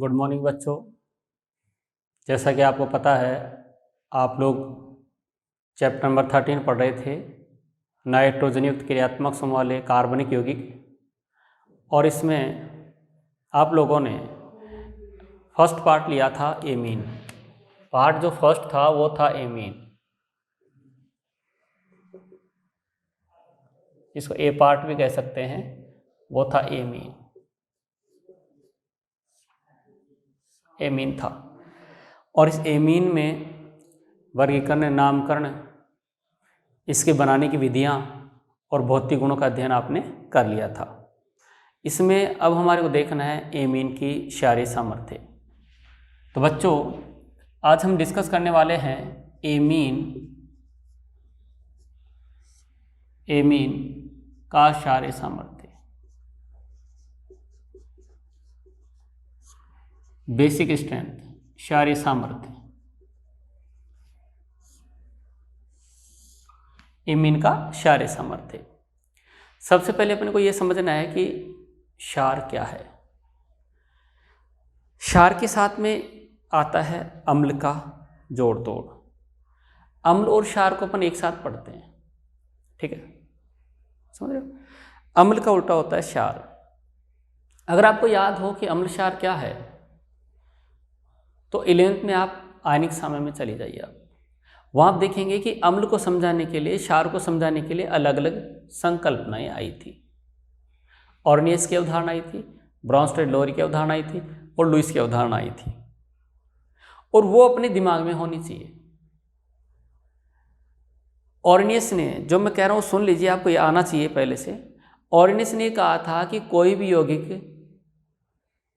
Good morning बच्चों। जैसा कि आपको पता है, आप लोग चैप्टर नंबर 13 पढ़ रहे थे, नाइट्रोजन युक्त क्रियात्मक समूह वाले कार्बनिक यौगिक, और इसमें आप लोगों ने फर्स्ट पार्ट लिया था एमीन। पार्ट जो फर्स्ट था वो था एमीन, इसको ए पार्ट भी कह सकते हैं, वो था एमीन। एमीन था, और इस एमीन में वर्गीकरण, नामकरण, इसके बनाने की विधियां और भौतिक गुणों का अध्ययन आपने कर लिया था। इसमें अब हमारे को देखना है एमीन की क्षारीय सामर्थ्य। तो बच्चों, आज हम डिस्कस करने वाले हैं एमीन का क्षारीय सामर्थ्य। बेसिक स्ट्रेंथ, क्षारीय सामर्थ्य, एमीन का क्षारीय सामर्थ्य। सबसे पहले अपने को यह समझना है कि क्षार क्या है। क्षार के साथ में आता है अम्ल का जोड़ तोड़। अम्ल और क्षार को अपन एक साथ पढ़ते हैं, ठीक है, समझ रहे हो। अम्ल का उल्टा होता है क्षार। अगर आपको याद हो कि अम्ल क्षार क्या है, तो 11th में आप आयनिक साम्य में चले जाइए। आप वहाँ आप देखेंगे कि अम्ल को समझाने के लिए, क्षार को समझाने के लिए अलग अलग संकल्पनाएं आई थी। ऑर्नियस की अवधारणा आई थी, ब्रॉन्स्टेड लोरी की अवधारणा आई थी, और लुईस की अवधारणा आई थी, और वो अपने दिमाग में होनी चाहिए। ऑर्नियस ने, जो मैं कह रहा हूँ सुन लीजिए, आपको ये आना चाहिए पहले से। ऑर्नियस ने कहा था कि कोई भी यौगिक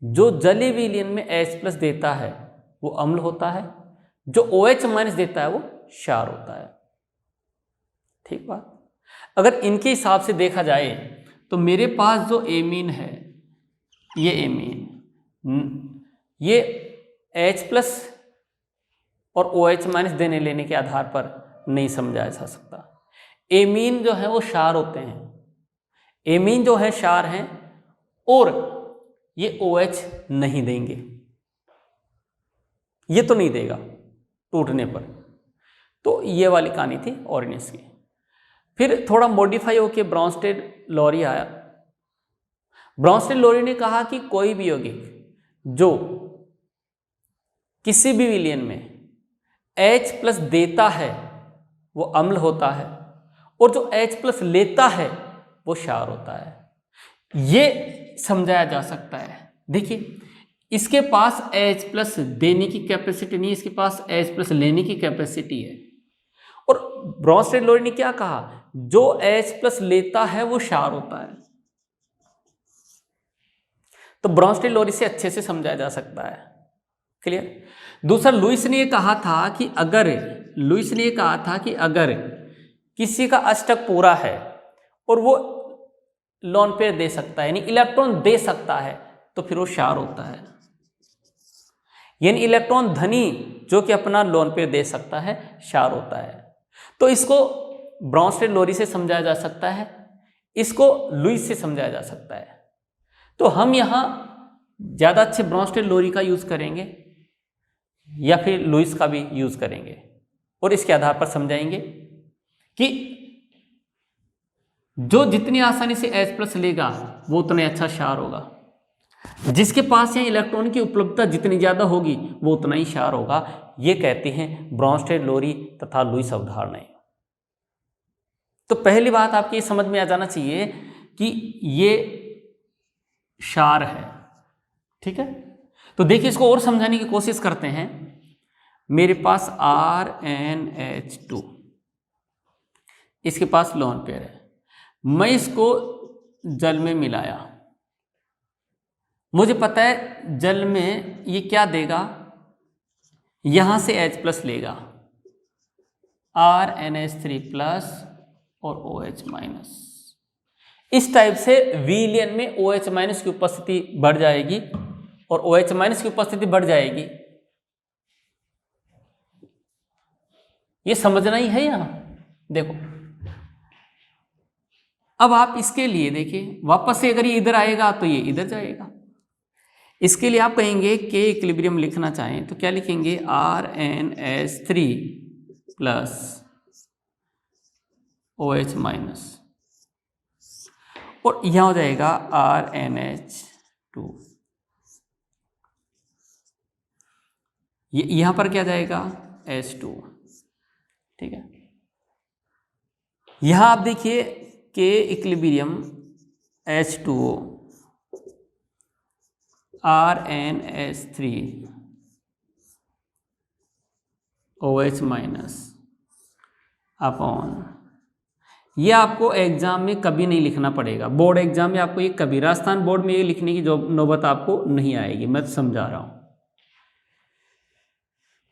जो जलीय विलयन में H+ देता है वो अम्ल होता है, जो OH- देता है वो क्षार होता है। ठीक बात। अगर इनके हिसाब से देखा जाए तो मेरे पास जो एमीन है, ये एमीन, ये H+ और OH- देने लेने के आधार पर नहीं समझाया जा सकता। एमीन जो है वो क्षार होते हैं, एमीन जो है क्षार हैं, और ये OH नहीं देंगे, ये तो नहीं देगा टूटने पर। तो ये वाली कहानी थी ऑर्नियस की। फिर थोड़ा मॉडिफाई होकर ब्रॉन्स्टेड लोरी आया। ब्रॉन्स्टेड लोरी ने कहा कि कोई भी यौगिक जो किसी भी विलयन में H+ देता है वो अम्ल होता है, और जो H+ लेता है वो क्षार होता है। ये समझाया जा सकता है। देखिए, इसके पास H+ देने की कैपेसिटी नहीं, इसके पास H+ लेने की कैपेसिटी है। और ब्रॉन्स्टेड लोरी ने क्या कहा, जो H+ लेता है वो क्षार होता है। तो ब्रॉन्स्टेड लोरी से अच्छे से समझाया जा सकता है। क्लियर। दूसरा, लुईस ने कहा था कि अगर किसी का अष्टक पूरा है और वो लोन पेयर दे सकता है, यानी इलेक्ट्रॉन दे सकता है, तो फिर वो क्षार होता है। यानी इलेक्ट्रॉन धनी जो कि अपना लोन पेयर दे सकता है, क्षार होता है। तो इसको ब्रॉन्स्टेड लोरी से समझाया जा सकता है, इसको लुईस से समझाया जा सकता है। तो हम यहाँ ज़्यादा अच्छे ब्रॉन्स्टेड लोरी का यूज़ करेंगे या फिर लुईस का भी यूज़ करेंगे, और इसके आधार पर समझाएंगे कि जो जितनी आसानी से H+ लेगा वो उतना अच्छा क्षार होगा, जिसके पास यहाँ इलेक्ट्रॉन की उपलब्धता जितनी ज़्यादा होगी वो उतना ही क्षार होगा। ये कहते हैं ब्रॉन्स्टेड लोरी तथा लुईस अवधारणाएं। तो पहली बात आपकी ये समझ में आ जाना चाहिए कि ये क्षार है, ठीक है। तो देखिए, इसको और समझाने की कोशिश करते हैं। मेरे पास RnH2, इसके पास लोन पेयर है, मैं इसको जल में मिलाया। मुझे पता है जल में ये क्या देगा, यहां से H+ लेगा, RnH3+ और OH-। इस टाइप से विलयन में OH- की उपस्थिति बढ़ जाएगी, और OH- की उपस्थिति बढ़ जाएगी। ये समझना ही है यहां। देखो, अब आप इसके लिए देखिए, वापस से अगर ये इधर आएगा तो ये इधर जाएगा, इसके लिए आप कहेंगे के इक्विलिब्रियम लिखना चाहें तो क्या लिखेंगे, RnS3 प्लस OH माइनस, और यहां हो जाएगा RnH2। यहां पर क्या जाएगा, H2। ठीक है, यहां आप देखिए के equilibrium H2O RnS3 OH minus upon, ये आपको एग्जाम में कभी नहीं लिखना पड़ेगा, बोर्ड एग्जाम में आपको ये कभी, राजस्थान बोर्ड में ये लिखने की जो नौबत आपको नहीं आएगी, मैं तो समझा रहा हूं।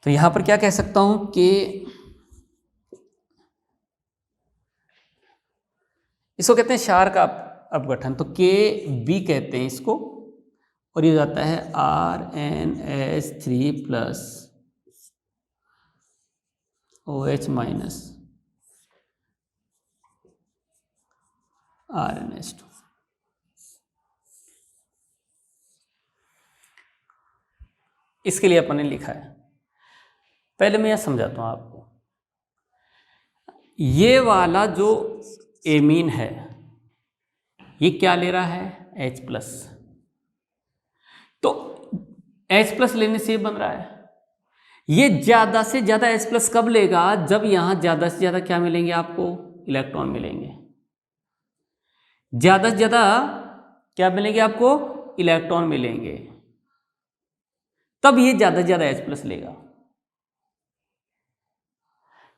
तो यहां पर क्या कह सकता हूं कि इसको कहते हैं क्षार का अपघटन, तो KB कहते हैं इसको, और ये जाता है RnS3 plus OH minus RnS2। इसके लिए अपन ने लिखा है, पहले मैं यह समझाता हूं आपको। ये वाला जो एमीन है ये क्या ले रहा है, H प्लस, तो H प्लस लेने से बन रहा है। ये ज्यादा से ज्यादा H प्लस कब लेगा, जब यहां ज्यादा से ज्यादा क्या मिलेंगे आपको, इलेक्ट्रॉन मिलेंगे। ज्यादा से ज्यादा क्या मिलेंगे आपको, इलेक्ट्रॉन मिलेंगे, तब ये ज्यादा से ज्यादा H प्लस लेगा।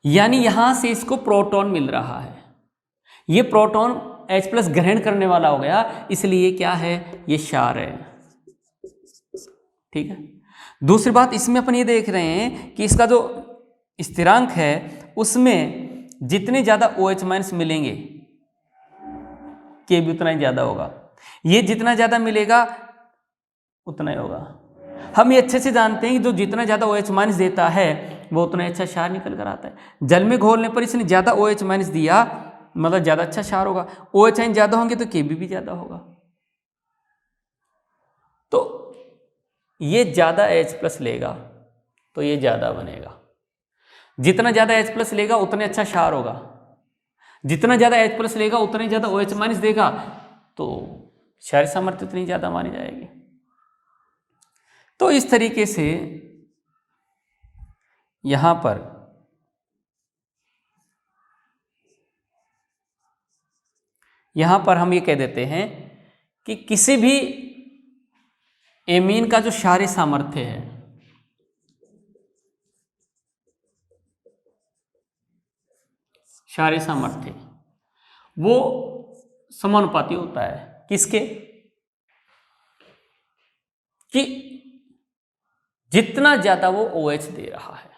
यानी यहां से इसको प्रोटॉन मिल रहा है, ये प्रोटॉन H प्लस ग्रहण करने वाला हो गया, इसलिए क्या है, ये क्षार है। ठीक है, दूसरी बात इसमें अपन ये देख रहे हैं कि इसका जो स्थिरांक है उसमें जितने ज्यादा OH माइनस मिलेंगे के भी उतना ही ज्यादा होगा, ये जितना ज्यादा मिलेगा उतना ही होगा। हम ये अच्छे से जानते हैं कि जो जितना ज्यादा OH माइनस देता है वो उतना अच्छा क्षार निकल कर आता है। जल में घोलने पर इसने ज्यादा OH माइनस दिया, मतलब ज्यादा अच्छा क्षार होगा। OH आयन ज्यादा होंगे तो Kb भी ज्यादा होगा, तो ये ज्यादा H प्लस लेगा तो ये ज्यादा बनेगा। जितना ज्यादा H प्लस लेगा उतने अच्छा क्षार होगा, जितना ज्यादा H प्लस लेगा उतने ज्यादा OH माइनस देगा, तो क्षार सामर्थ्य उतनी ज्यादा मानी जाएगी। तो इस तरीके से यहां पर हम ये कह देते हैं कि किसी भी एमीन का जो क्षारीय सामर्थ्य है क्षारीय सामर्थ्य वो समानुपाती होता है किसके, कि जितना ज्यादा वो OH दे रहा है।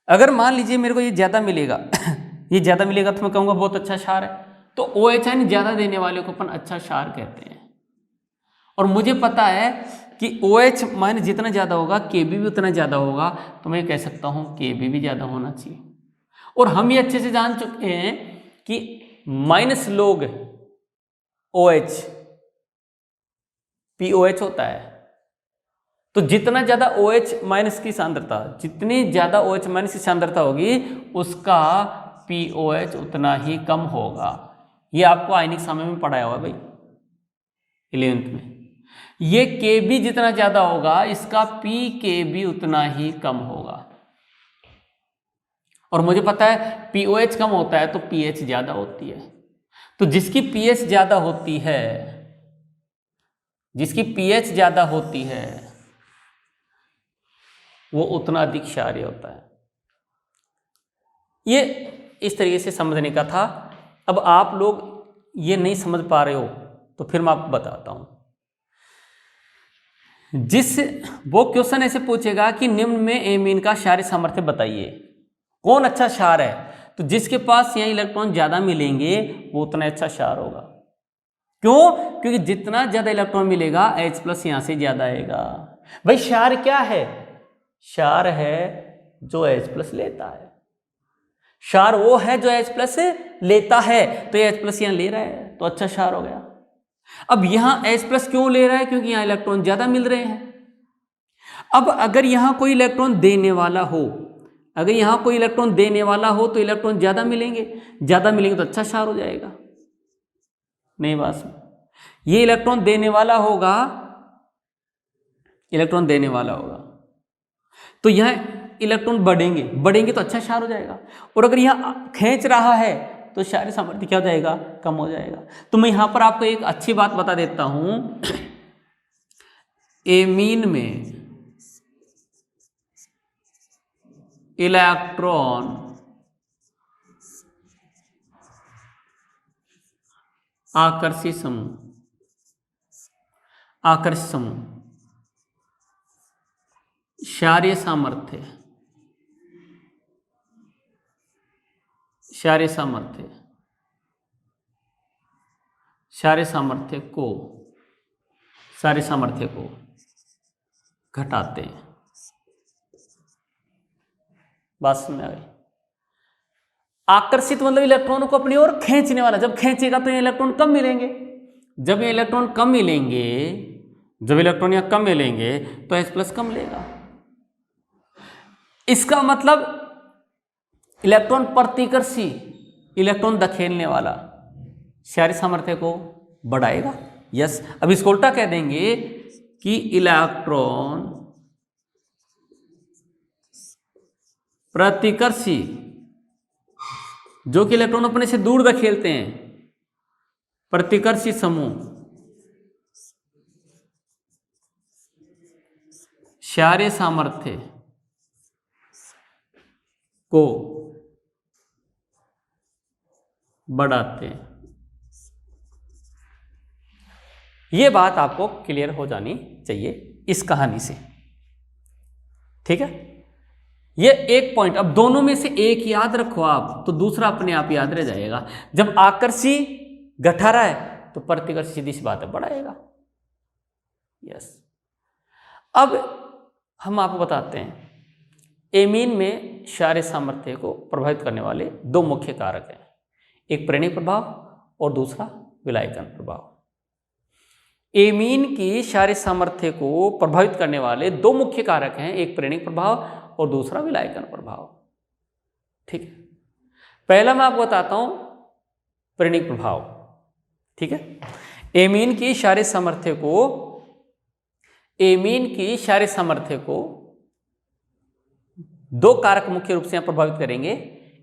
अगर मान लीजिए मेरे को ये ज्यादा मिलेगा ये ज्यादा मिलेगा तो मैं कहूंगा बहुत अच्छा क्षार है, तो OH आयन ज्यादा देने वाले को अपन अच्छा क्षार कहते हैं। और मुझे पता है कि OH माइनस जितना ज्यादा होगा Kb भी उतना ज्यादा होगा, तो मैं कह सकता हूं Kb भी ज्यादा होना चाहिए। और हम ये अच्छे से जान चुके हैं कि माइनस लोग OH POH होता है, तो जितना ज्यादा OH माइनस की सांद्रता, जितनी ज्यादा OH माइनस की सांद्रता होगी उसका POH उतना ही कम होगा। ये आपको आयनिक समय में पढ़ाया हुआ भाई 11th में। ये Kb जितना ज्यादा होगा इसका pKb उतना ही कम होगा। और मुझे पता है POH कम होता है तो pH ज्यादा होती है, तो जिसकी pH ज्यादा होती है, जिसकी pH ज्यादा होती है वो उतना अधिक क्षारीय होता है। ये इस तरीके से समझने का था। अब आप लोग ये नहीं समझ पा रहे हो तो फिर मैं आपको बताता हूं। वो क्वेश्चन ऐसे पूछेगा कि निम्न में एमीन का क्षारीय सामर्थ्य बताइए, कौन अच्छा क्षार है, तो जिसके पास यहाँ इलेक्ट्रॉन ज्यादा मिलेंगे वो उतना अच्छा क्षार होगा। क्यों, क्योंकि जितना ज्यादा इलेक्ट्रॉन मिलेगा H प्लस यहां से ज्यादा आएगा। भाई क्षार क्या है, क्षार है जो H प्लस लेता है, क्षार वो है जो H प्लस लेता है, तो ये H प्लस यहां ले रहा है तो अच्छा क्षार हो गया। अब यहां H+ क्यों ले रहा है? क्योंकि यहां इलेक्ट्रॉन ज्यादा मिल रहे हैं। अब अगर यहां कोई इलेक्ट्रॉन देने वाला हो, अगर यहां कोई इलेक्ट्रॉन देने वाला हो तो इलेक्ट्रॉन ज्यादा मिलेंगे, ज्यादा मिलेंगे तो अच्छा क्षार हो जाएगा। नहीं बस ये इलेक्ट्रॉन देने वाला होगा, इलेक्ट्रॉन देने वाला होगा तो यह इलेक्ट्रॉन बढ़ेंगे, बढ़ेंगे तो अच्छा क्षार हो जाएगा। और अगर यहां खींच रहा है तो क्षारीय सामर्थ्य क्या हो जाएगा? कम हो जाएगा। तो मैं यहां पर आपको एक अच्छी बात बता देता हूं, एमीन में इलेक्ट्रॉन आकर्षी समूह, आकर्षित समूह, क्षारीय सामर्थ्य, क्षारीय सामर्थ्य, क्षारीय सामर्थ्य को, क्षारीय सामर्थ्य को घटाते हैं। बात समझ में आ गई? आकर्षित मतलब इलेक्ट्रॉनों को अपनी ओर खींचने वाला। जब खींचेगा तो ये इलेक्ट्रॉन कम मिलेंगे, जब ये इलेक्ट्रॉन कम मिलेंगे, जब इलेक्ट्रॉन यहाँ कम मिलेंगे तो H+ कम लेगा। इसका मतलब इलेक्ट्रॉन प्रतिकर्षी, इलेक्ट्रॉन धकेलने वाला क्षारीय सामर्थ्य को बढ़ाएगा। यस, अब इसको उल्टा कह देंगे कि इलेक्ट्रॉन प्रतिकर्षी, जो कि इलेक्ट्रॉन अपने से दूर धकेलते हैं, प्रतिकर्षी समूह क्षारीय सामर्थ्य को बढ़ाते हैं। यह बात आपको क्लियर हो जानी चाहिए इस कहानी से, ठीक है? ये एक पॉइंट। अब दोनों में से एक याद रखो आप तो दूसरा अपने आप याद रह जाएगा। जब आकर्षी घटा रहा है तो प्रतिकर्षी सीधी सी बात है बढ़ाएगा। यस, अब हम आपको बताते हैं एमीन में क्षारीय सामर्थ्य को प्रभावित करने वाले दो मुख्य कारक हैं, एक प्रेरणिक प्रभाव और दूसरा विलायकन प्रभाव। एमीन की क्षारीय सामर्थ्य को प्रभावित करने वाले दो मुख्य कारक हैं, एक प्रेरणिक प्रभाव और दूसरा विलायकन प्रभाव। ठीक है, पहला मैं आपको बताता हूं प्रेरणिक प्रभाव। ठीक है, एमीन की क्षारीय सामर्थ्य को, एमीन की क्षारीय सामर्थ्य को दो कारक मुख्य रूप से यहां प्रभावित करेंगे,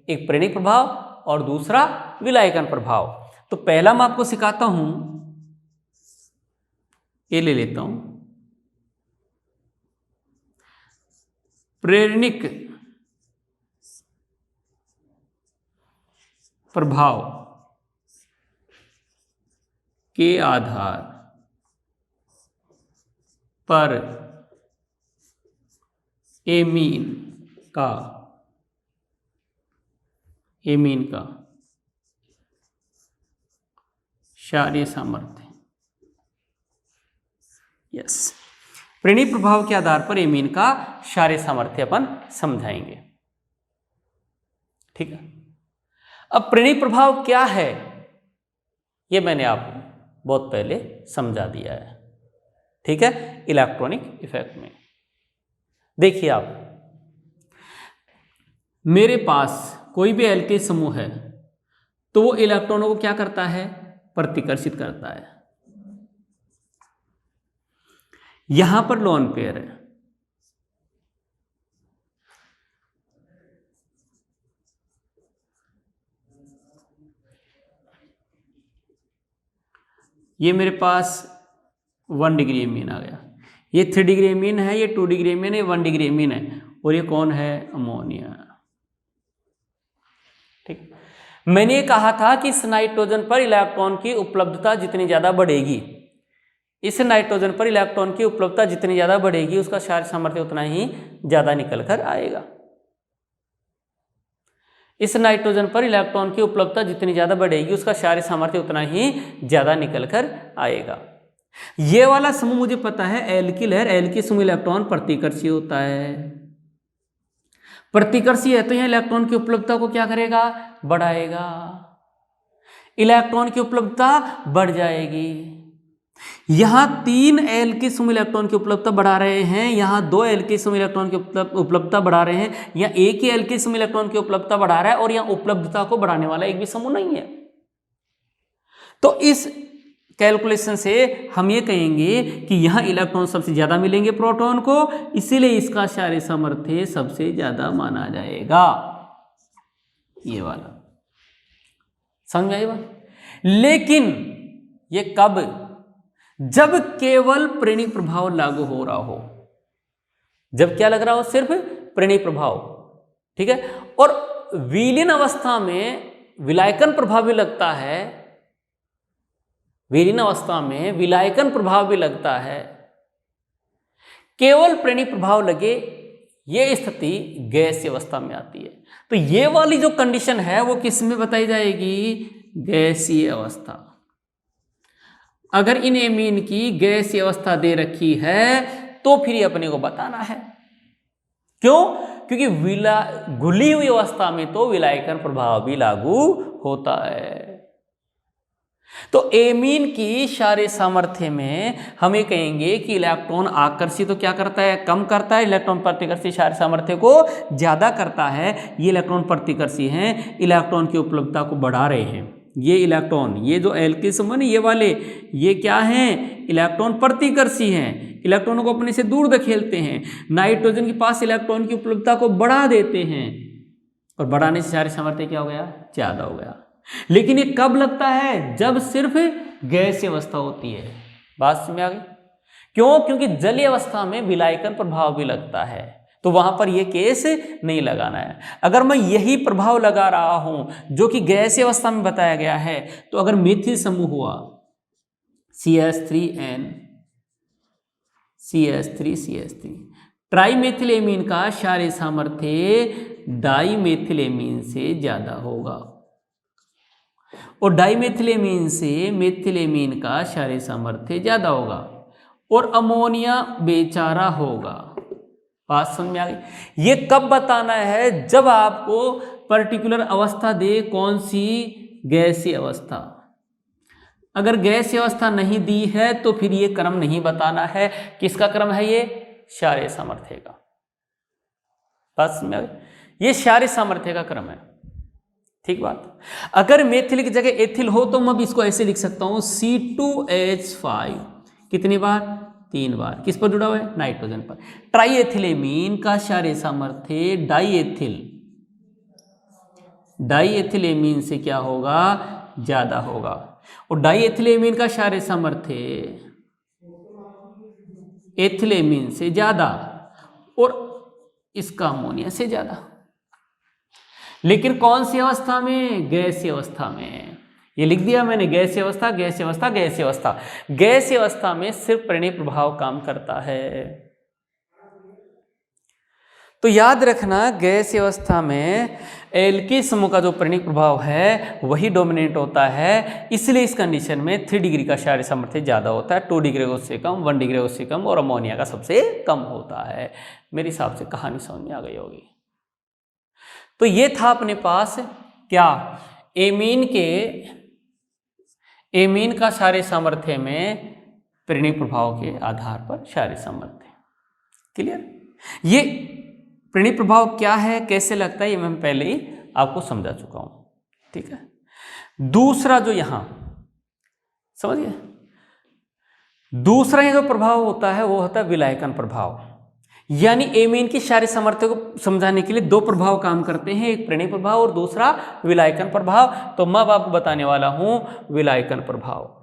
एक प्रेरणिक प्रभाव और दूसरा विलायकन प्रभाव। तो पहला मैं आपको सिखाता हूं, ये ले लेता हूं, प्रेरणिक प्रभाव के आधार पर एमीन का क्षारीय सामर्थ्य। यस, प्रेरणिक प्रभाव के आधार पर एमीन का क्षारीय सामर्थ्य अपन समझाएंगे। ठीक है, अब प्रेरणिक प्रभाव क्या है ये मैंने आपको बहुत पहले समझा दिया है। ठीक है, इलेक्ट्रॉनिक इफेक्ट में देखिए आप, मेरे पास कोई भी एल्केन समूह है तो वो इलेक्ट्रॉनों को क्या करता है? प्रतिकर्षित करता है। यहां पर लोन पेयर है, ये मेरे पास 1 डिग्री एमीन आ गया, ये 3 डिग्री एमीन है, ये 2 डिग्री एमीन है, 1 डिग्री एमीन है, और ये कौन है? अमोनिया। ठीक, मैंने ये कहा था कि इस नाइट्रोजन पर इलेक्ट्रॉन की उपलब्धता जितनी ज्यादा बढ़ेगी, इस नाइट्रोजन पर इलेक्ट्रॉन की उपलब्धता जितनी ज्यादा बढ़ेगी उसका क्षारीय सामर्थ्य उतना ही ज्यादा निकल कर आएगा। इस नाइट्रोजन पर इलेक्ट्रॉन की उपलब्धता जितनी ज्यादा बढ़ेगी उसका क्षारीय सामर्थ्य उतना ही ज्यादा निकल कर आएगा। ये वाला समूह मुझे पता है एल्किल है, एल्किल समूह इलेक्ट्रॉन प्रतिकर्षी होता है, प्रतिकर्षी है तो यह इलेक्ट्रॉन की उपलब्धता को क्या करेगा? बढ़ाएगा। इलेक्ट्रॉन की उपलब्धता बढ़ जाएगी यहां 3 एल्किल समूह इलेक्ट्रॉन की उपलब्धता बढ़ा रहे हैं, यहां 2 एल्किल समूह इलेक्ट्रॉन की उपलब्धता बढ़ा रहे हैं, यहां एक ही एल्किल समूह इलेक्ट्रॉन की उपलब्धता बढ़ा रहा है और यहां उपलब्धता को बढ़ाने वाला एक भी समूह नहीं है। तो इस कैलकुलेशन से हम ये कहेंगे कि यहां इलेक्ट्रॉन सबसे ज्यादा मिलेंगे प्रोटॉन को, इसीलिए इसका क्षारीय सामर्थ्य सबसे ज्यादा माना जाएगा, ये वाला। समझ में आई बात? लेकिन ये कब? जब केवल प्रेरणिक प्रभाव लागू हो रहा हो, जब क्या लग रहा हो? सिर्फ प्रेरणिक प्रभाव, ठीक है। और विलीन अवस्था में विलायकन प्रभाव भी लगता है, विलीन अवस्था में विलायकन प्रभाव भी लगता है, केवल प्रेरणिक प्रभाव लगे, ये स्थिति गैसीय अवस्था में आती है। तो ये वाली जो कंडीशन है वो किस में बताई जाएगी? गैसीय अवस्था। अगर इन एमीन की गैसीय अवस्था दे रखी है तो फिर ये अपने को बताना है। क्यों? क्योंकि घुली हुई अवस्था में तो विलायकन प्रभाव भी लागू होता है। तो एमीन की क्षारीय सामर्थ्य में हम ये कहेंगे कि इलेक्ट्रॉन आकर्षी तो क्या करता है? कम करता है। इलेक्ट्रॉन प्रतिकर्षी क्षारीय सामर्थ्य को ज्यादा करता है। ये इलेक्ट्रॉन प्रतिकर्षी हैं, इलेक्ट्रॉन की उपलब्धता को बढ़ा रहे हैं। ये इलेक्ट्रॉन, ये जो एल्किल समूह ये वाले, ये क्या हैं? इलेक्ट्रॉन प्रतिकर्षी हैं, इलेक्ट्रॉनों को अपने से दूर धकेलते हैं, नाइट्रोजन के पास इलेक्ट्रॉन की उपलब्धता को बढ़ा देते हैं, और बढ़ाने से क्षारीय सामर्थ्य क्या हो गया? ज्यादा हो गया। लेकिन ये कब लगता है? जब सिर्फ गैसीय अवस्था होती है। बात समझ में आ गई? क्यों? क्योंकि जलीय अवस्था में विलायकन प्रभाव भी लगता है, तो वहां पर यह केस नहीं लगाना है। अगर मैं यही प्रभाव लगा रहा हूं जो कि गैसीय अवस्था में बताया गया है, तो अगर मिथिल समूह हुआ CH3N CH3 ट्राइमेथिलेमीन का क्षारीय सामर्थ्य डाइमेथिलेमीन से ज्यादा होगा, और डाइमेथिलेमीन से मेथिलेमीन का क्षारीय सामर्थ्य ज्यादा होगा, और अमोनिया बेचारा होगा। बात समझ में आ गई? ये कब बताना है? जब आपको पर्टिकुलर अवस्था दे, कौन सी? गैसीय अवस्था। अगर गैसीय अवस्था नहीं दी है तो फिर ये क्रम नहीं बताना है। किसका क्रम है ये? क्षारीय सामर्थ्य का। बात समझ में आ गई? ये क्षारीय सामर्थ्य का क्रम है, ठीक बात। अगर मेथिल की जगह एथिल हो तो मैं अब इसको ऐसे लिख सकता हूं C2H5 कितनी बार? 3 बार। किस पर जुड़ा हुआ है? नाइट्रोजन पर। ट्राइएथिलेमीन का क्षारीय सामर्थ्य डाइएथिलेमीन से क्या होगा? ज्यादा होगा, और डाइएथिलेमीन का क्षारीय सामर्थ्य एथिलेमीन से ज्यादा, और इसका अमोनिया से ज्यादा। लेकिन कौन सी अवस्था में? गैसीय अवस्था में। ये लिख दिया मैंने, गैसीय अवस्था, गैसीय अवस्था, गैसीय अवस्था। गैसीय अवस्था में सिर्फ प्रेरणिक प्रभाव काम करता है। तो याद रखना, गैसीय अवस्था में एल्किल समूह का जो प्रेरणिक प्रभाव है वही डोमिनेट होता है। इसलिए इस कंडीशन में 3 डिग्री का क्षारीय सामर्थ्य ज्यादा होता है, 2 डिग्री उससे कम, 1 डिग्री उससे कम, और अमोनिया का सबसे कम होता है। मेरे हिसाब से कहानी समझ में आ गई होगी। तो ये था अपने पास क्या? एमीन का क्षारीय सामर्थ्य में प्रेरणिक प्रभाव के आधार पर क्षारीय सामर्थ्य। क्लियर? ये प्रेरणिक प्रभाव क्या है, कैसे लगता है, ये मैं पहले ही आपको समझा चुका हूं, ठीक है। दूसरा जो यहां समझिए, दूसरा ये जो प्रभाव होता है वो होता है विलायकन प्रभाव। यानी एमीन की क्षारीय सामर्थ्य को समझाने के लिए 2 प्रभाव काम करते हैं, एक प्रेरणिक प्रभाव और दूसरा विलायकन प्रभाव। तो मैं अब आपको बताने वाला हूं विलायकन प्रभाव।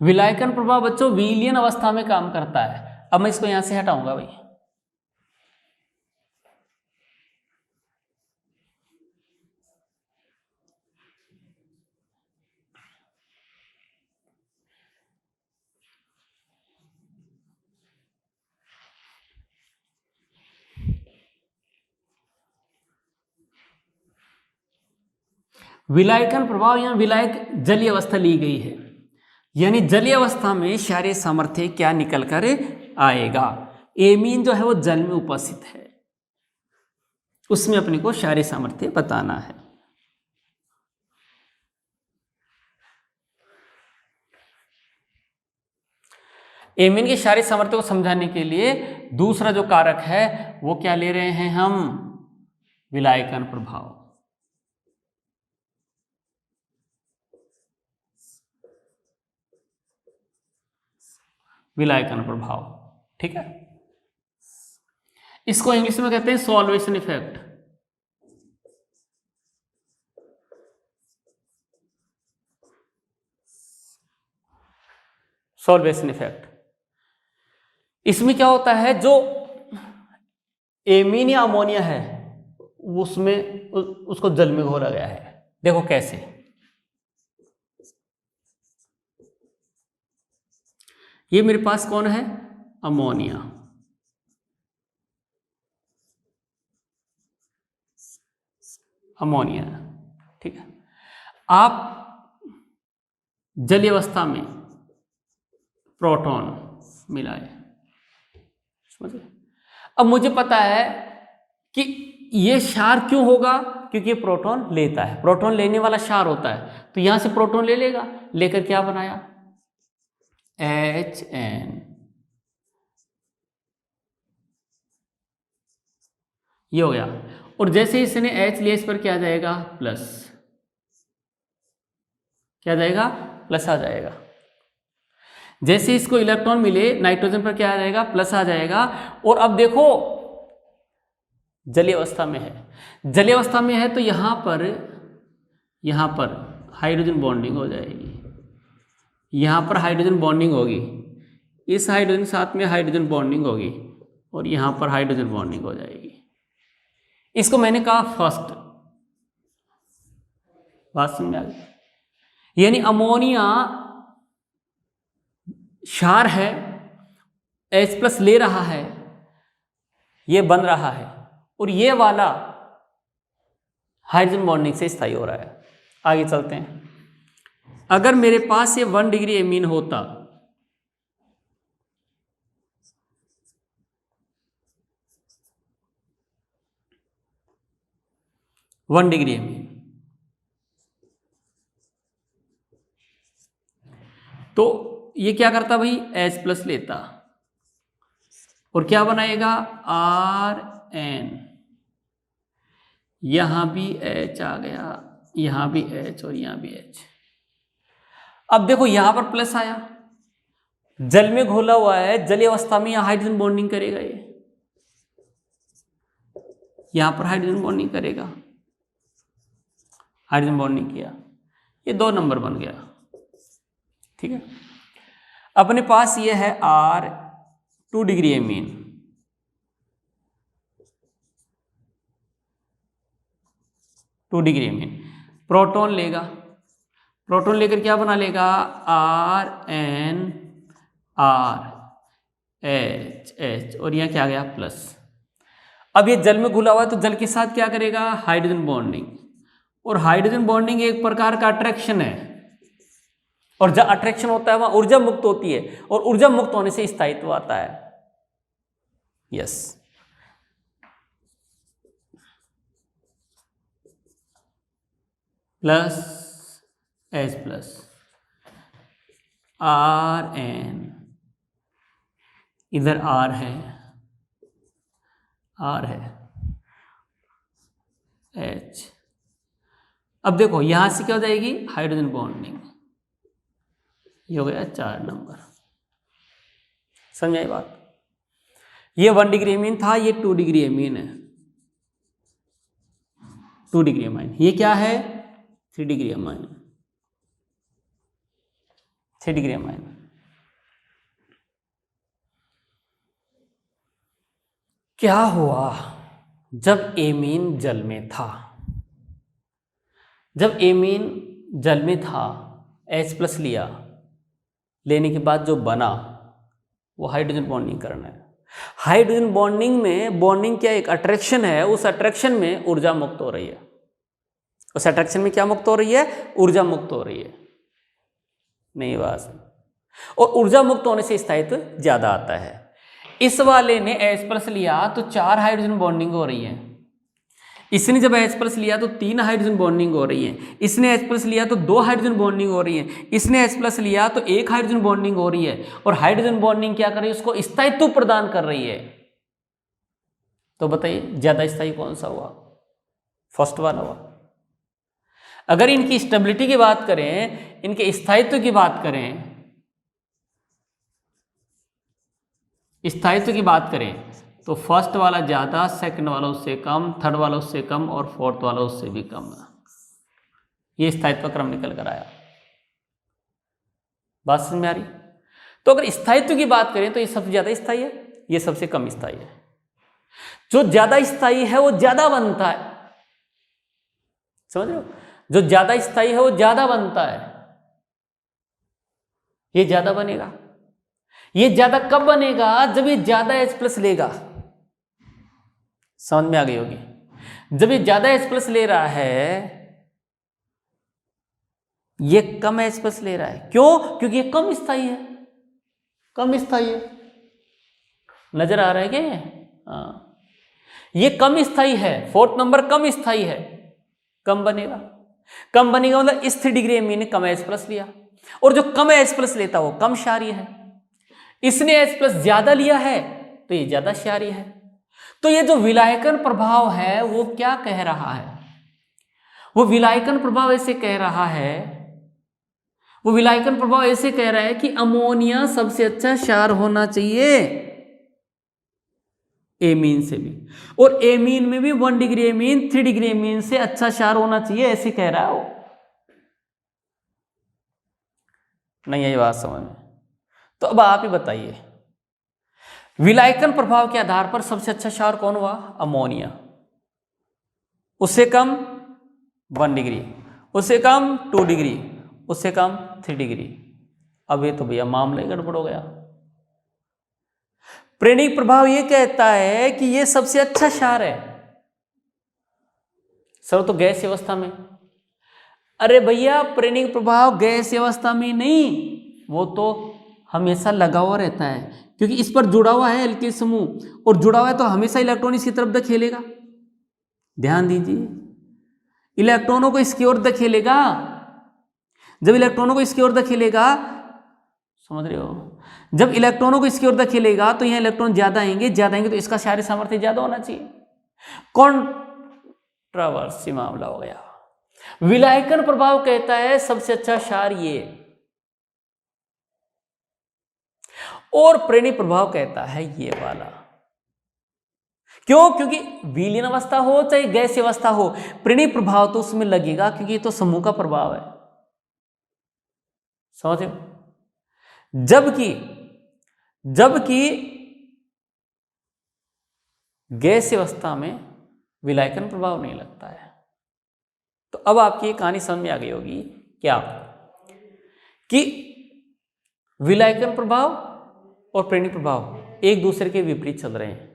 विलायकन प्रभाव बच्चों विलीन अवस्था में काम करता है। अब मैं इसको यहां से हटाऊंगा भाई। विलायकन प्रभाव या विलायक जलीय अवस्था ली गई है, यानी जलीय अवस्था में क्षारीय सामर्थ्य क्या निकल कर आएगा। एमीन जो है वो जल में उपस्थित है, उसमें अपने को क्षारीय सामर्थ्य बताना है। एमीन के क्षारीय सामर्थ्य को समझाने के लिए दूसरा जो कारक है वो क्या ले रहे हैं हम, विलायकन प्रभाव। विलायकन प्रभाव, ठीक है। इसको इंग्लिश में कहते हैं सॉल्वेशन इफेक्ट। सॉल्वेशन इफेक्ट, इसमें क्या होता है, जो एमीन या अमोनिया है उसमें उसको जल में घोला गया है। देखो कैसे, ये मेरे पास कौन है, अमोनिया, अमोनिया, ठीक है। आप जलीय अवस्था में प्रोटॉन मिलाए, समझे। अब मुझे पता है कि ये क्षार क्यों होगा, क्योंकि ये प्रोटॉन लेता है, प्रोटॉन लेने वाला क्षार होता है, तो यहां से प्रोटॉन ले लेगा, लेकर क्या बनाया, HN, ये हो गया। और जैसे इसने H लिया, इस पर क्या आ जाएगा, प्लस, क्या जाएगा, प्लस आ जाएगा। जैसे इसको इलेक्ट्रॉन मिले, नाइट्रोजन पर क्या आ जाएगा, प्लस आ जाएगा। और अब देखो जलीय अवस्था में है, जलीय अवस्था में है तो यहां पर हाइड्रोजन बॉन्डिंग हो जाएगी, यहां पर हाइड्रोजन बॉन्डिंग होगी, इस हाइड्रोजन के साथ में हाइड्रोजन बॉन्डिंग होगी, और यहां पर हाइड्रोजन बॉन्डिंग हो जाएगी। इसको मैंने कहा फर्स्ट, बात समझ में आ गई। यानी अमोनिया क्षार है, H+ ले रहा है, ये बन रहा है, और ये वाला हाइड्रोजन बॉन्डिंग से स्थायी हो रहा है। आगे चलते हैं। अगर मेरे पास ये 1 डिग्री एमीन होता, वन डिग्री एमीन, तो ये क्या करता भाई, H+ लेता और क्या बनाएगा, RN, यहां भी H आ गया, यहां भी H और यहां भी H। अब देखो यहां पर प्लस आया, जल में घोला हुआ है, जलीय अवस्था में यहां हाइड्रोजन बॉन्डिंग करेगा, ये यहां पर हाइड्रोजन बॉन्डिंग करेगा, हाइड्रोजन बॉन्डिंग किया, ये 2 नंबर बन गया, ठीक है। अपने पास ये है R 2 डिग्री एमीन, प्रोटॉन लेगा, प्रोटॉन लेकर क्या बना लेगा, RN RH, और यहां क्या गया, प्लस। अब ये जल में घुला हुआ है तो जल के साथ क्या करेगा, हाइड्रोजन बॉन्डिंग, और हाइड्रोजन बॉन्डिंग एक प्रकार का अट्रैक्शन है, और जब अट्रैक्शन होता है वहां ऊर्जा मुक्त होती है, और ऊर्जा मुक्त होने से स्थायित्व आता है। यस, प्लस H+, RN, इधर R है, H। अब देखो यहां से क्या हो जाएगी, हाइड्रोजन बॉन्डिंग, ये हो गया 4 नंबर। समझ आई बात। ये 1 डिग्री एमीन था, ये 2 डिग्री एमीन है, 2 डिग्री अमाइन। ये क्या है, 3 डिग्री अमाइन, 3 डिग्री अमाइन। क्या हुआ जब एमीन जल में था, जब एमीन जल में था, H+ लिया, लेने के बाद जो बना वो हाइड्रोजन बॉन्डिंग करना है। हाइड्रोजन बॉन्डिंग में, बॉन्डिंग क्या एक अट्रैक्शन है, उस अट्रैक्शन में ऊर्जा मुक्त हो रही है, उस अट्रैक्शन में क्या मुक्त हो रही है? ऊर्जा मुक्त हो रही है। नहीं बस, और ऊर्जा मुक्त होने से स्थायित्व ज्यादा आता है। इस वाले ने H+ लिया तो 4 हाइड्रोजन बॉन्डिंग हो रही है, इसने जब H+ लिया तो 3 हाइड्रोजन बॉन्डिंग हो रही है, इसने H+ लिया तो 2 हाइड्रोजन बॉन्डिंग हो रही है, इसने H+ लिया तो 1 हाइड्रोजन बॉन्डिंग हो रही है। और हाइड्रोजन बॉन्डिंग क्या कर रही है? उसको स्थायित्व प्रदान कर रही है। तो बताइए ज्यादा स्थायी कौन सा हुआ? फर्स्ट वाला हुआ। अगर इनकी स्टेबिलिटी की बात करें, इनके स्थायित्व की बात करें, स्थायित्व की बात करें तो फर्स्ट वाला ज्यादा, सेकंड वाला उससे कम, थर्ड वाला उससे कम और फोर्थ वाला उससे भी कम। ये स्थायित्व क्रम निकल कर आया। बात समझ में आ रही? तो अगर स्थायित्व की बात करें तो ये सबसे ज्यादा स्थायी है, ये सबसे कम स्थायी है। जो ज्यादा स्थायी है वो ज्यादा बनता है, समझ रहे हो? जो ज्यादा स्थायी है वो ज्यादा बनता है, ये ज्यादा बनेगा। ये ज्यादा कब बनेगा? जब ये ज्यादा H+ लेगा। समझ में आ गई होगी? जब ये ज्यादा H+ ले रहा है, ये कम H+ ले रहा है। क्यों? क्योंकि ये कम स्थायी है, कम स्थायी है। नजर आ रहा है क्या ये? हाँ, ये कम स्थायी है, फोर्थ नंबर कम स्थायी है, कम बनेगा। कम बनेगा मतलब स्थिर डिग्री एमी ने कम H+ लिया, और जो कम H+ लेता वो कम क्षारीय है। इसने H+ ज्यादा लिया है तो ये ज्यादा क्षारीय है। तो ये जो विलायकन प्रभाव है वो क्या कह रहा है? वो विलायकन प्रभाव ऐसे कह रहा है, वो विलायकन प्रभाव ऐसे कह रहा है कि अमोनिया सबसे अच्छा क्षार होना चाहिए एमीन से भी, और एमीन में भी 1 डिग्री एमीन 3 डिग्री एमीन से अच्छा क्षार होना चाहिए, ऐसे कह रहा है वो। नहीं आई बात समझ में? तो अब आप ही बताइए, विलायकन प्रभाव के आधार पर सबसे अच्छा क्षार कौन हुआ? अमोनिया। उससे कम 1 डिग्री, उससे कम 2 डिग्री, उससे कम 3 डिग्री। अब ये तो भैया मामला ही गड़बड़ हो गया। प्रेरणिक प्रभाव ये कहता है कि ये सबसे अच्छा क्षार है। सर तो गैस अवस्था में, अरे भैया प्रेरणिक प्रभाव गैस अवस्था में नहीं, वो तो हमेशा लगा हुआ रहता है, क्योंकि इस पर जुड़ा हुआ है एल्किल समूह, और जुड़ा हुआ है तो हमेशा इलेक्ट्रॉन इसकी तरफ धकेलेगा। ध्यान दीजिए, इलेक्ट्रॉनों को इसकी ओर धकेलेगा। जब इलेक्ट्रॉनों को इसकी ओर धकेलेगा, समझ रहे हो, जब इलेक्ट्रॉनों को इसकी ओर धकेलेगा तो यहाँ इलेक्ट्रॉन ज्यादा आएंगे, ज्यादा आएंगे तो इसका क्षारीय सामर्थ्य ज्यादा होना चाहिए। कॉन्ट्रावर्सी मामला हो गया। विलायकन प्रभाव कहता है सबसे अच्छा क्षार ये, और प्रेरणिक प्रभाव कहता है ये वाला। क्यों? क्योंकि विलीन अवस्था हो चाहे गैस अवस्था हो, प्रेरणिक प्रभाव तो उसमें लगेगा, क्योंकि ये तो समूह का प्रभाव है। समझे? जबकि गैस अवस्था में विलायकन प्रभाव नहीं लगता है। तो अब आपकी कहानी समझ में आ गई होगी क्या, कि विलायकन प्रभाव और प्रेरणिक प्रभाव एक दूसरे के विपरीत चल रहे हैं।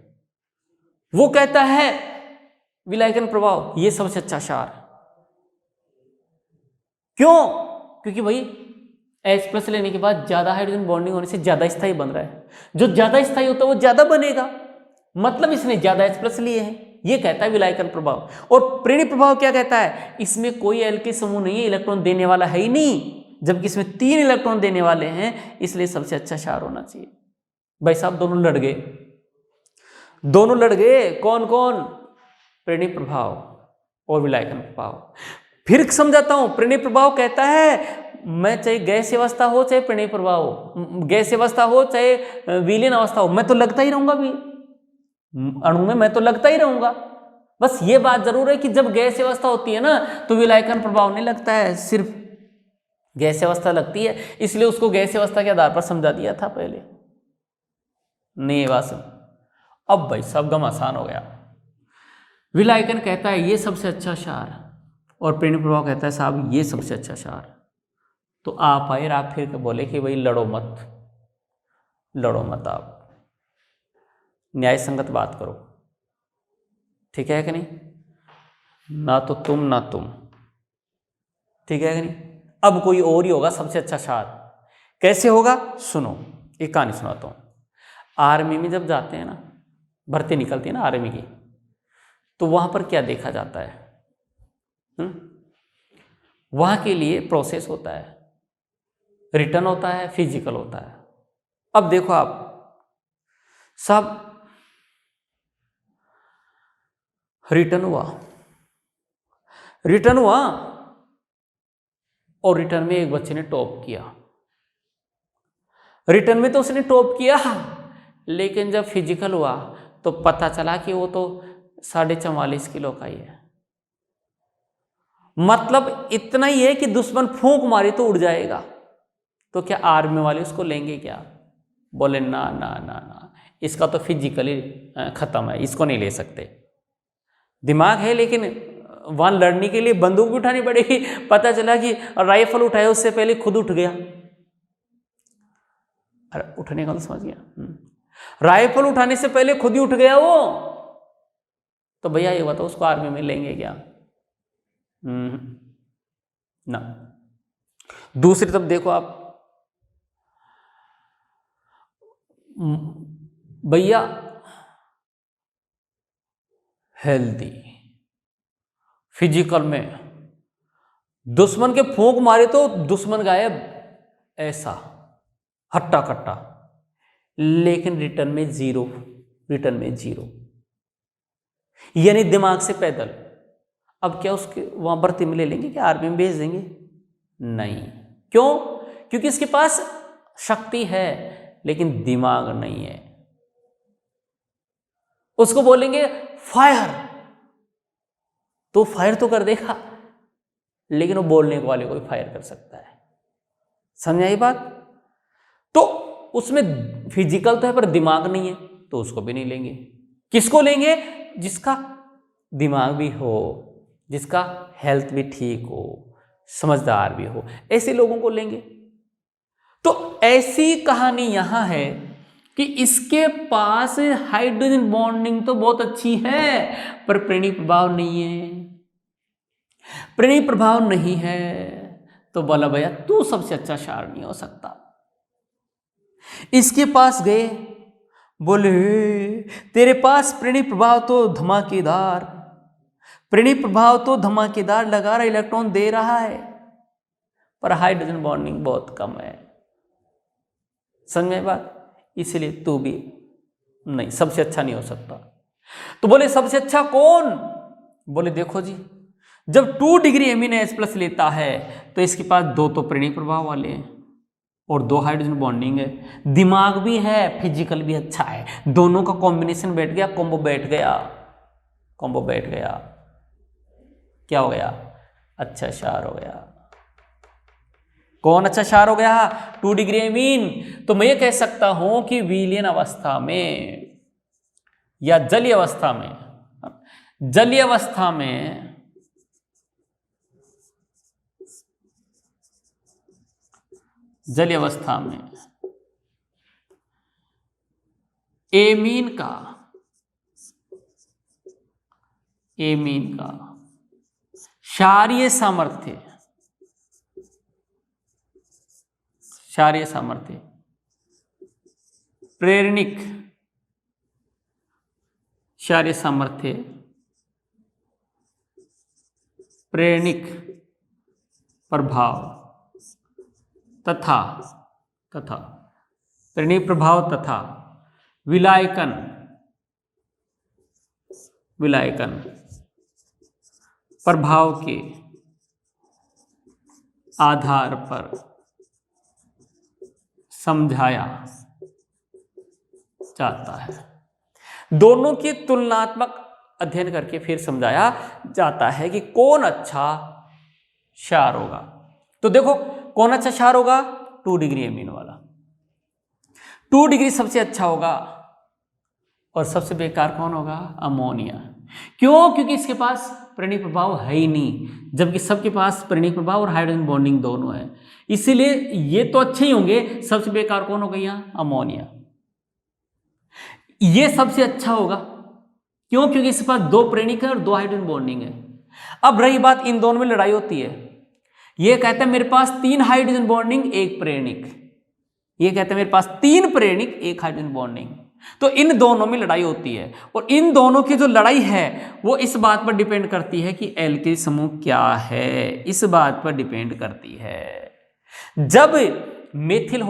वो कहता है विलायकन प्रभाव ये सबसे अच्छा क्षार। क्यों? क्योंकि भाई H+ लेने के बाद ज्यादा हाइड्रोजन बॉन्डिंग होने से ज्यादा स्थायी बन रहा है, जो ज्यादा स्थायी होता है वो ज्यादा बनेगा, मतलब इसने ज्यादा H+ लिए हैं, ये कहता है विलायकन प्रभाव। और प्रेरणिक प्रभाव क्या कहता है? इसमें कोई एल्किल समूह नहीं है, इलेक्ट्रॉन देने वाला है ही नहीं, जबकि इसमें 3 इलेक्ट्रॉन देने वाले हैं, इसलिए सबसे अच्छा क्षार होना चाहिए। भाई साहब दोनों लड़ गए, दोनों लड़ गए। कौन कौन? प्रेरणिक प्रभाव और विलायकन प्रभाव। फिर समझाता हूं, प्रेरणिक प्रभाव कहता है मैं चाहे गैस अवस्था हो चाहे प्रेरणिक प्रभाव हो, गैस अवस्था हो चाहे विलीन अवस्था हो, मैं तो लगता ही रहूंगा भी अणु में, मैं तो लगता ही रहूंगा। बस ये बात जरूर है कि जब गैस अवस्था होती है ना तो विलायकन प्रभाव नहीं लगता है, सिर्फ गैस अवस्था लगती है, इसलिए उसको गैस अवस्था के आधार पर समझा दिया था पहले। नहीं बात अब भाई सब गम आसान हो गया। विलायकन कहता है ये सबसे अच्छा क्षार, और प्रेरणिक प्रभाव कहता है साहब ये सबसे अच्छा क्षार। तो आप आए, आप फिर बोले कि भाई लड़ो मत, लड़ो मत, आप न्याय संगत बात करो, ठीक है कि नहीं? ना तो तुम ना तुम, ठीक है कि नहीं। अब कोई और ही होगा सबसे अच्छा क्षार। कैसे होगा, सुनो, एक कहानी सुनाता हूँ। आर्मी में जब जाते हैं ना, भर्ती निकलती है ना आर्मी की, तो वहाँ पर क्या देखा जाता है, वहाँ के लिए प्रोसेस होता है, रिटर्न होता है, फिजिकल होता है। अब देखो आप सब रिटर्न हुआ और रिटर्न में एक बच्चे ने टॉप किया। रिटर्न में तो उसने टॉप किया, लेकिन जब फिजिकल हुआ तो पता चला कि वो तो 44.5 किलो का ही है। मतलब इतना ही है कि दुश्मन फूंक मारी तो उड़ जाएगा। तो क्या आर्मी वाले उसको लेंगे क्या? बोले ना ना ना ना, इसका तो फिजिकली खत्म है, इसको नहीं ले सकते। दिमाग है लेकिन वहां लड़ने के लिए बंदूक भी उठानी पड़ेगी। पता चला कि राइफल उठाया उससे पहले खुद उठ गया। अरे उठने का तो समझ गया, राइफल उठाने से पहले खुद ही उठ गया वो। तो भैया ये बताओ उसको आर्मी में लेंगे क्या? ना। दूसरी तरफ देखो आप, भैया हेल्दी फिजिकल में दुश्मन के फूंक मारे तो दुश्मन गायब, ऐसा हट्टा कट्टा, लेकिन रिटर्न में जीरो, यानी दिमाग से पैदल। अब क्या उसके वहां भर्ती में ले लेंगे, क्या आर्मी में भेज देंगे? नहीं। क्यों? क्योंकि इसके पास शक्ति है लेकिन दिमाग नहीं है। उसको बोलेंगे फायर तो फायर तो कर देगा, लेकिन वो बोलने वाले को भी फायर कर सकता है। समझ आई बात? तो उसमें फिजिकल तो है पर दिमाग नहीं है, तो उसको भी नहीं लेंगे। किसको लेंगे? जिसका दिमाग भी हो, जिसका हेल्थ भी ठीक हो, समझदार भी हो, ऐसे लोगों को लेंगे। तो ऐसी कहानी यहां है कि इसके पास हाइड्रोजन बॉन्डिंग तो बहुत अच्छी है पर प्रेरणी प्रभाव नहीं है। प्रेरणी प्रभाव नहीं है तो बोला भैया तू सबसे अच्छा क्षार नहीं हो सकता। इसके पास गए, बोले तेरे पास प्रेरणी प्रभाव तो धमाकेदार, प्रेरणी प्रभाव तो धमाकेदार लगा रहा, इलेक्ट्रॉन दे रहा है, पर हाइड्रोजन बॉन्डिंग बहुत कम है। समझ में बात? इसलिए तू भी नहीं, सबसे अच्छा नहीं हो सकता। तो बोले सबसे अच्छा कौन? बोले देखो जी, जब 2 डिग्री Mn+ लेता है तो इसके पास 2 तो प्रेरणी प्रभाव वाले हैं और 2 हाइड्रोजन बॉन्डिंग है, दिमाग भी है, फिजिकल भी अच्छा है। दोनों का कॉम्बिनेशन बैठ गया, कॉम्बो बैठ गया। क्या हो गया? अच्छा क्षार हो गया। कौन अच्छा क्षार हो गया? 2 डिग्री एमीन। तो मैं ये कह सकता हूं कि विलयन अवस्था में या जलीय अवस्था में एमीन का क्षारीय सामर्थ्य प्रेरणिक क्षारीय सामर्थ्य प्रेरणिक प्रभाव तथा प्रेरणिक प्रभाव तथा विलायकन प्रभाव के आधार पर समझाया जाता है। दोनों की तुलनात्मक अध्ययन करके फिर समझाया जाता है कि कौन अच्छा क्षार होगा। तो देखो कौन अच्छा क्षार होगा? 2 डिग्री एमीन वाला। 2 डिग्री सबसे अच्छा होगा और सबसे बेकार कौन होगा? अमोनिया। क्यों? क्योंकि इसके पास प्रेरणी प्रभाव है ही नहीं, जबकि सबके पास प्रेरणी प्रभाव और हाइड्रोजन बॉन्डिंग दोनों है, इसीलिए ये तो अच्छे ही होंगे। सबसे बेकार कौन होगा? यहाँ अमोनिया। ये सबसे अच्छा होगा। क्यों? क्योंकि इसके पास 2 प्रेरणिक है और 2 हाइड्रोजन बॉन्डिंग है। अब रही बात, इन दोनों में लड़ाई होती है, ये कहता है मेरे पास 3 हाइड्रोजन बॉन्डिंग 1 प्रेरणिक, ये कहता है मेरे पास 3 प्रेरणिक 1 हाइड्रोजन बॉन्डिंग। तो इन दोनों में लड़ाई होती है, और इन दोनों की जो लड़ाई है वो इस बात पर डिपेंड करती है कि एल्किल समूह क्या है, इस बात पर डिपेंड करती है। जब मेथिल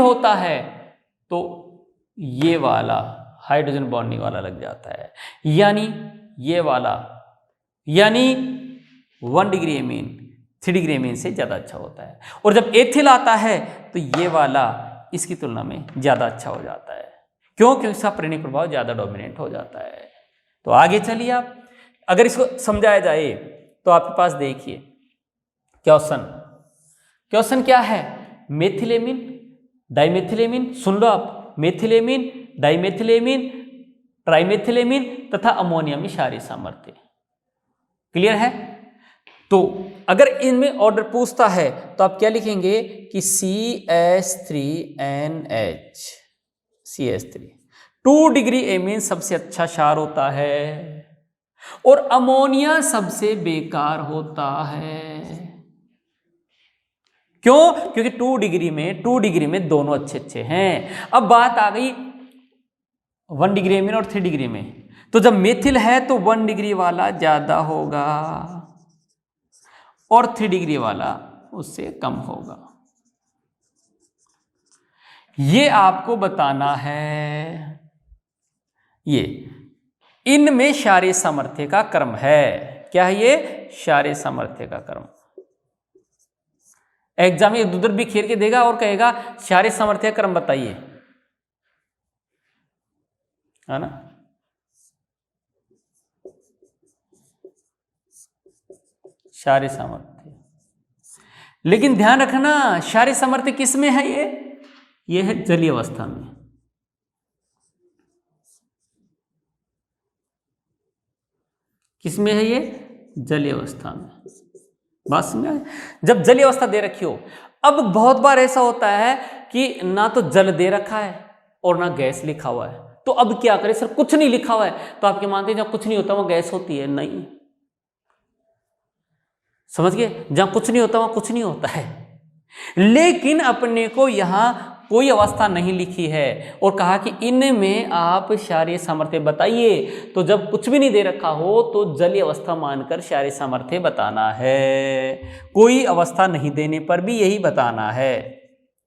होता है तो ये वाला हाइड्रोजन बॉन्डिंग वाला लग जाता है, यानी ये वाला, यानी 1 डिग्री एमीन 3 डिग्री एमीन से ज़्यादा अच्छा होता है। और जब एथिल आता है तो ये वाला इसकी तुलना में ज़्यादा अच्छा हो जाता है। क्यों? क्योंकि इसका प्रेरणिक प्रभाव ज़्यादा डोमिनेंट हो जाता है। तो आगे चलिए, आप अगर इसको समझाया जाए तो आपके पास देखिए क्वेश्चन क्या है, मेथिलेमिन डाइमेथिलेमिन, सुन लो आप, मेथिलेमिन डाइमेथिलेमिन ट्राइमेथिलेमिन तथा अमोनिया में क्षारीय सामर्थ्य। क्लियर है? तो अगर इनमें ऑर्डर पूछता है तो आप क्या लिखेंगे कि CH3NH, CH3 2 डिग्री एमीन सबसे अच्छा क्षार होता है और अमोनिया सबसे बेकार होता है। क्यों? क्योंकि 2 डिग्री में दोनों अच्छे हैं। अब बात आ गई 1 डिग्री एमीन और 3 डिग्री में, तो जब मेथिल है तो 1 डिग्री वाला ज्यादा होगा और 3 डिग्री वाला उससे कम होगा। ये आपको बताना है, ये इनमें क्षारीय सामर्थ्य का क्रम है। क्या है ये? क्षारीय सामर्थ्य का क्रम। एग्जाम में उधर भी खेल के देगा और कहेगा क्षारीय सामर्थ्य क्रम बताइए, है ना? क्षारीय सामर्थ्य, लेकिन ध्यान रखना क्षारीय सामर्थ्य किस में है? ये है जलीय अवस्था में। किस में है ये? जलीय अवस्था में। बात समझ? जब जलीय अवस्था दे रखी हो। अब बहुत बार ऐसा होता है कि ना तो जल दे रखा है और ना गैस लिखा हुआ है, तो अब क्या करें सर, कुछ नहीं लिखा हुआ है, तो आपके मानते हैं जब कुछ नहीं होता वहां गैस होती है? नहीं, समझ गए? जहां कुछ नहीं होता वहां कुछ नहीं होता है। लेकिन अपने को यहां कोई अवस्था नहीं लिखी है और कहा कि इनमें आप क्षारीय सामर्थ्य बताइए, तो जब कुछ भी नहीं दे रखा हो तो जलीय अवस्था मानकर क्षारीय सामर्थ्य बताना है। कोई अवस्था नहीं देने पर भी यही बताना है।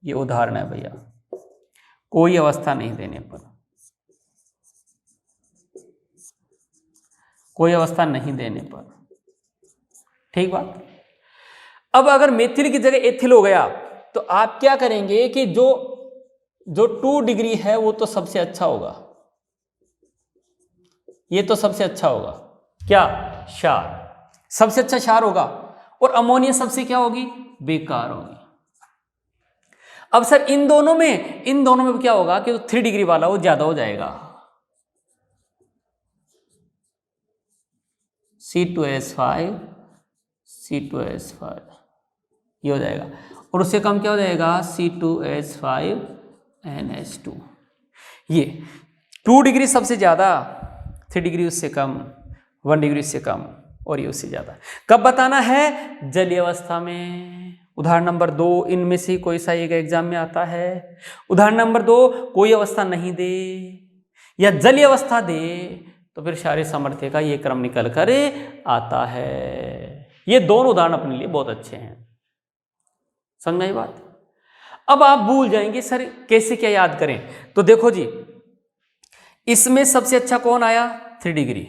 ये उदाहरण है भैया, कोई अवस्था नहीं देने पर, कोई अवस्था नहीं देने पर, ठीक बात। अब अगर मेथिल की जगह एथिल हो गया तो आप क्या करेंगे कि जो 2 डिग्री है वो तो सबसे अच्छा होगा, ये तो सबसे अच्छा होगा। क्या? क्षार सबसे अच्छा क्षार होगा, और अमोनिया सबसे क्या होगी? बेकार होगी। अब सर इन दोनों में क्या होगा कि 3 डिग्री वाला वो ज्यादा हो जाएगा, C2H5 ये हो जाएगा, और उससे कम क्या हो जाएगा? C2H5NH2। ये 2 डिग्री सबसे ज़्यादा, 3 डिग्री उससे कम, 1 डिग्री उससे कम, और ये उससे ज़्यादा। कब बताना है? जलीय अवस्था में। उदाहरण नंबर 2 इनमें से कोई सा एक एग्जाम में आता है। उदाहरण नंबर 2 कोई अवस्था नहीं दे या जलीय अवस्था दे तो फिर क्षारीय सामर्थ्य का ये क्रम निकल कर आता है। ये दोनों उदाहरण अपने लिए बहुत अच्छे हैं, समझ आई बात? अब आप भूल जाएंगे सर कैसे क्या याद करें, तो देखो जी, इसमें सबसे अच्छा कौन आया? 3 डिग्री,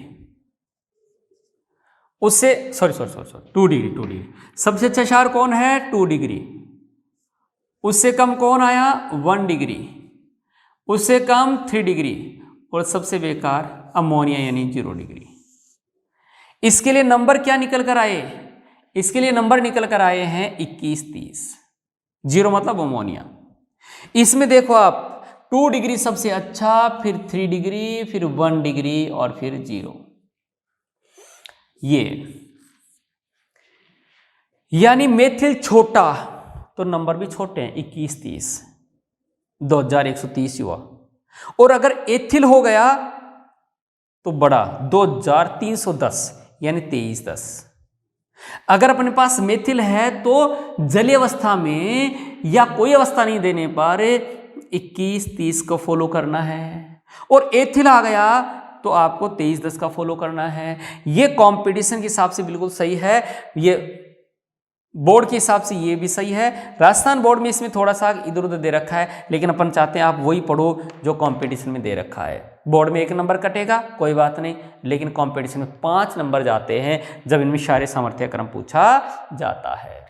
उससे 2 डिग्री। सबसे अच्छा क्षार कौन है? 2 डिग्री। उससे कम कौन आया? 1 डिग्री। उससे कम 3 डिग्री, और सबसे बेकार अमोनिया यानी 0 डिग्री। इसके लिए नंबर क्या निकल कर आए? इसके लिए नंबर निकल कर आए हैं 21-30। 0 मतलब अमोनिया। इसमें देखो आप 2 डिग्री सबसे अच्छा, फिर 3 डिग्री, फिर 1 डिग्री और फिर 0। ये यानी मेथिल छोटा तो नंबर भी छोटे हैं, 21-30, 2130 हुआ। और अगर एथिल हो गया तो बड़ा 2310 यानी 2310। अगर अपने पास मेथिल है तो जलीय अवस्था में या कोई अवस्था नहीं देने पर 21-30 को फॉलो करना है, और एथिल आ गया तो आपको 23-10 का फॉलो करना है। ये कंपटीशन के हिसाब से बिल्कुल सही है, ये बोर्ड के हिसाब से ये भी सही है। राजस्थान बोर्ड में इसमें थोड़ा सा इधर उधर दे रखा है, लेकिन अपन चाहते हैं आप वही पढ़ो जो कंपटीशन में दे रखा है। बोर्ड में 1 नंबर कटेगा कोई बात नहीं, लेकिन कंपटीशन में 5 नंबर जाते हैं जब इनमें क्षारीय सामर्थ्य क्रम पूछा जाता है।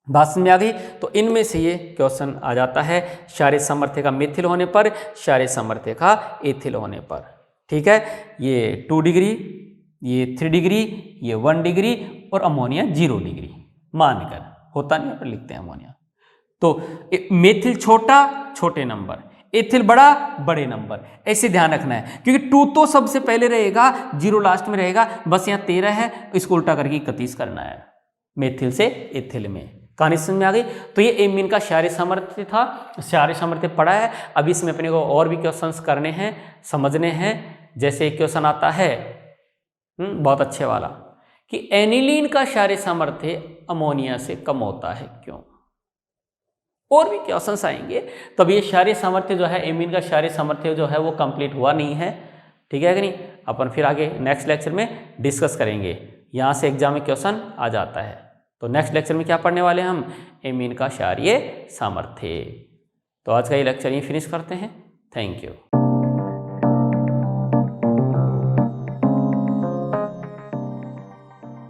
बात समझ में आ गई? तो इनमें से ये क्वेश्चन आ जाता है क्षारीय सामर्थ्य का मेथिल होने पर, क्षारीय सामर्थ्य का एथिल होने पर। ठीक है, ये 2 डिग्री, ये 3 डिग्री, ये 1 डिग्री और अमोनिया 0 डिग्री मानकर, होता नहीं पर लिखते हैं अमोनिया। तो मेथिल छोटा छोटे नंबर, एथिल बड़ा बड़े नंबर, ऐसे ध्यान रखना है, क्योंकि 2 तो सबसे पहले रहेगा, 0 लास्ट में रहेगा। बस यहाँ 13 है, इसको उल्टा करके 31 करना है मेथिल से एथिल में। कहानी समझ में आ गई? तो ये एमीन का क्षारीय सामर्थ्य था, क्षारीय सामर्थ्य पढ़ा है। अभी इसमें अपने को और भी क्वेश्चंस करने हैं, समझने हैं। जैसे एक क्वेश्चन आता है बहुत अच्छे वाला कि एनिलीन का क्षारीय सामर्थ्य अमोनिया से कम होता है क्यों? और भी क्वेश्चंस आएंगे। तब ये क्षारीय सामर्थ्य जो है, एमीन का क्षारीय सामर्थ्य जो है वो कंप्लीट हुआ नहीं है। ठीक है कि नहीं? अपन फिर आगे नेक्स्ट लेक्चर में डिस्कस करेंगे। यहाँ से एग्जाम में क्वेश्चन आ जाता है। तो नेक्स्ट लेक्चर में क्या पढ़ने वाले हैं हम? एमीन का क्षारीय सामर्थ्य। तो आज का ये लेक्चर यहीं फिनिश करते हैं। Thank you.